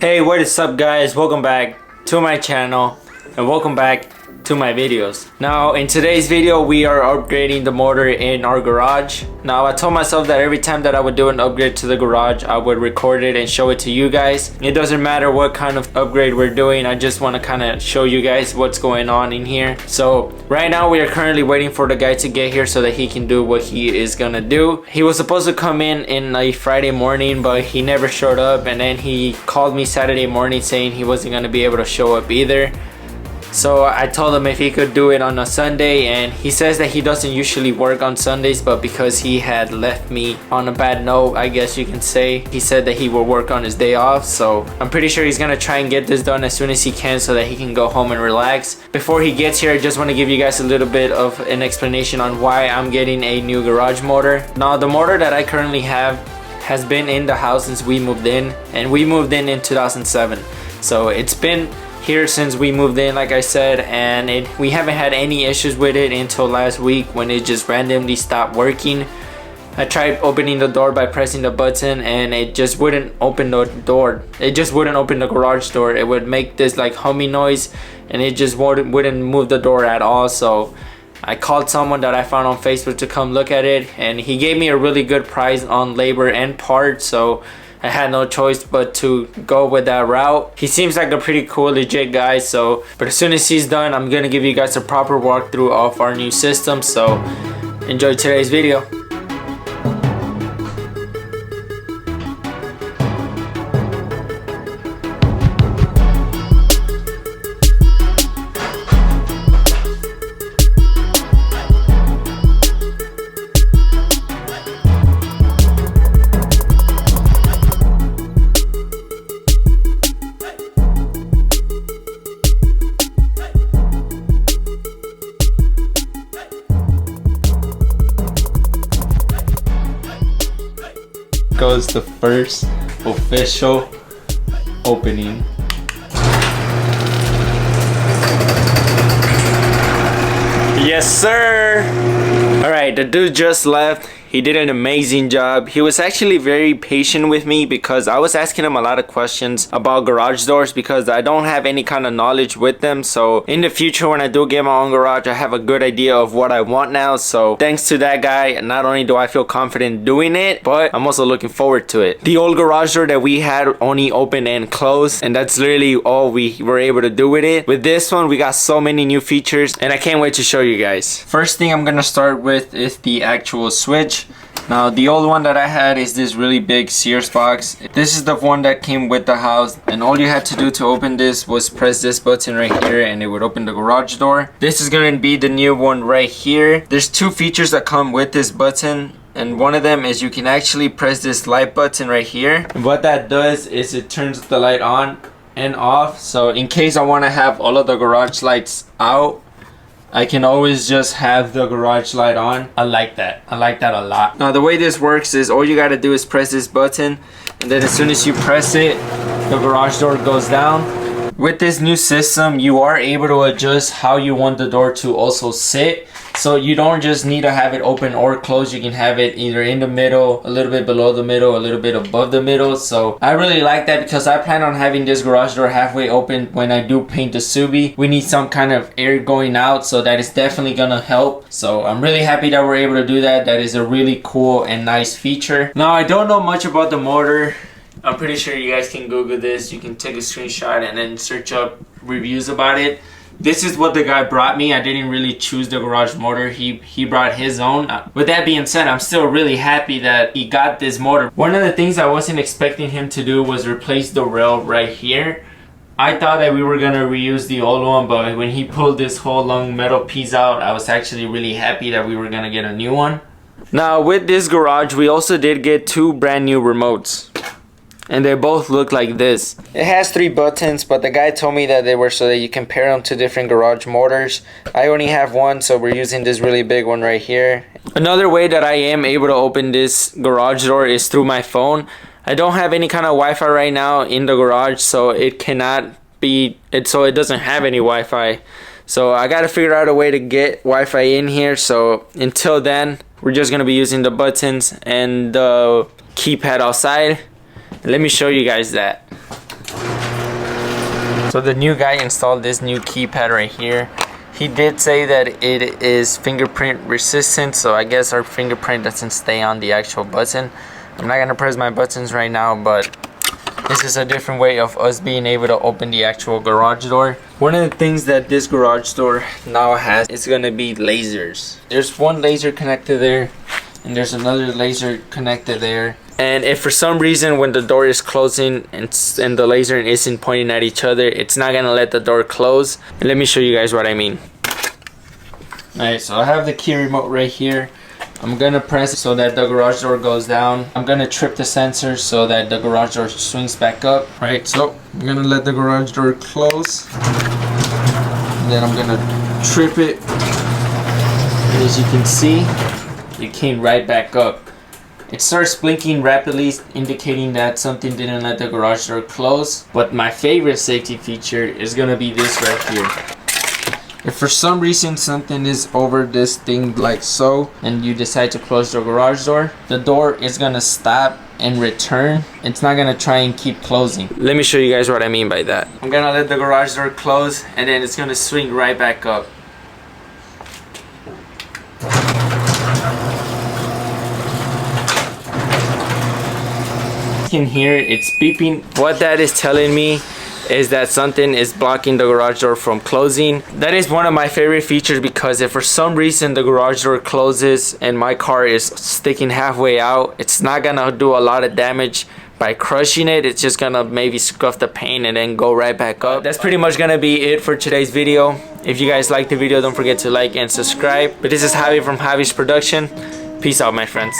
Hey, what is up guys? Welcome back to my channel and welcome back to my videos. Now in today's video we are upgrading the motor in our garage. Now I told myself that every time that I would do an upgrade to the garage I would record it and show it to you guys. It doesn't matter what kind of upgrade we're doing, I just want to kind of show you guys what's going on in here. So right now we are currently waiting for the guy to get here so that he can do what he is gonna do. He was supposed to come in a Friday morning, but he never showed up, and then he called me Saturday morning saying he wasn't gonna be able to show up either. So I told him if he could do it on a Sunday, and he says that he doesn't usually work on Sundays, but because he had left me on a bad note, I guess you can say, he said that he will work on his day off. So I'm pretty sure he's gonna try and get this done as soon as he can so that he can go home and relax. Before he gets here, I just want to give you guys a little bit of an explanation on why I'm getting a new garage motor. Now the motor that I currently have has been in the house since we moved in, and we moved in 2007. So it's been here since we moved in, like I said, and we haven't had any issues with it until last week when it just randomly stopped working. I tried opening the door by pressing the button and it just wouldn't open the door. It just wouldn't open the garage door. It would make this like humming noise and it just wouldn't move the door at all. So I called someone that I found on Facebook to come look at it, and he gave me a really good price on labor and parts, so I had no choice but to go with that route. He seems like a pretty cool, legit guy. So, but as soon as he's done, I'm gonna give you guys a proper walkthrough of our new system. So, enjoy today's video. Goes the first official opening. Yes sir. All right, the dude just left. He did an amazing job. He was actually very patient with me because I was asking him a lot of questions about garage doors because I don't have any kind of knowledge with them. So in the future when I do get my own garage, I have a good idea of what I want now. So thanks to that guy, not only do I feel confident doing it, but I'm also looking forward to it. The old garage door that we had only opened and closed, and that's literally all we were able to do with it. With this one, we got so many new features and I can't wait to show you guys. First thing I'm gonna start with is the actual switch. Now the old one that I had is this really big Sears box. This is the one that came with the house, and all you had to do to open this was press this button right here and it would open the garage door. This is gonna be the new one right here. There's two features that come with this button, and one of them is you can actually press this light button right here, and what that does is it turns the light on and off. So in case I want to have all of the garage lights out, I can always just have the garage light on. I like that. I like that a lot. Now the way this works is all you gotta do is press this button, and then as soon as you press it, the garage door goes down. With this new system, you are able to adjust how you want the door to also sit. So you don't just need to have it open or closed. You can have it either in the middle, a little bit below the middle, a little bit above the middle. So I really like that because I plan on having this garage door halfway open when I do paint the Subi. We need some kind of air going out, so that is definitely gonna help. So I'm really happy that we're able to do that. That is a really cool and nice feature. Now I don't know much about the motor. I'm pretty sure you guys can Google this. You can take a screenshot and then search up reviews about it. This is what the guy brought me. I didn't really choose the garage motor. He brought his own. With that being said, I'm still really happy that he got this motor. One of the things I wasn't expecting him to do was replace the rail right here. I thought that we were gonna reuse the old one, but when he pulled this whole long metal piece out, I was actually really happy that we were gonna get a new one. Now with this garage, we also did get two brand new remotes, and they both look like this. It has 3 buttons, but the guy told me that they were so that you can pair them to different garage motors. I only have one, so we're using this really big one right here. Another way that I am able to open this garage door is through my phone. I don't have any kind of Wi-Fi right now in the garage, so it cannot be, so it doesn't have any Wi-Fi. So I gotta figure out a way to get Wi-Fi in here. So until then, we're just gonna be using the buttons and the keypad outside. Let me show you guys that. So the new guy installed this new keypad right here. He did say that it is fingerprint resistant, so I guess our fingerprint doesn't stay on the actual button. I'm not gonna press my buttons right now, but this is a different way of us being able to open the actual garage door. One of the things that this garage door now has is gonna be lasers. There's one laser connected there, and there's another laser connected there. And if for some reason when the door is closing and the laser isn't pointing at each other, it's not gonna let the door close. And let me show you guys what I mean. Alright, so I have the key remote right here. I'm gonna press it so that the garage door goes down. I'm gonna trip the sensor so that the garage door swings back up. Right, so I'm gonna let the garage door close. And then I'm gonna trip it. And as you can see, it came right back up. It starts blinking rapidly, indicating that something didn't let the garage door close. But my favorite safety feature is gonna be this right here. If for some reason something is over this thing like so, and you decide to close the garage door, the door is gonna stop and return. It's not gonna try and keep closing. Let me show you guys what I mean by that. I'm gonna let the garage door close, and then it's gonna swing right back up. You can hear it's beeping. What that is telling me is that something is blocking the garage door from closing. That is one of my favorite features, because if for some reason the garage door closes and my car is sticking halfway out, it's not gonna do a lot of damage by crushing it. It's just gonna maybe scuff the paint and then go right back up. That's pretty much gonna be it for today's video. If you guys liked the video, don't forget to like and subscribe. But this is Javi from Javi's Production. Peace out, my friends.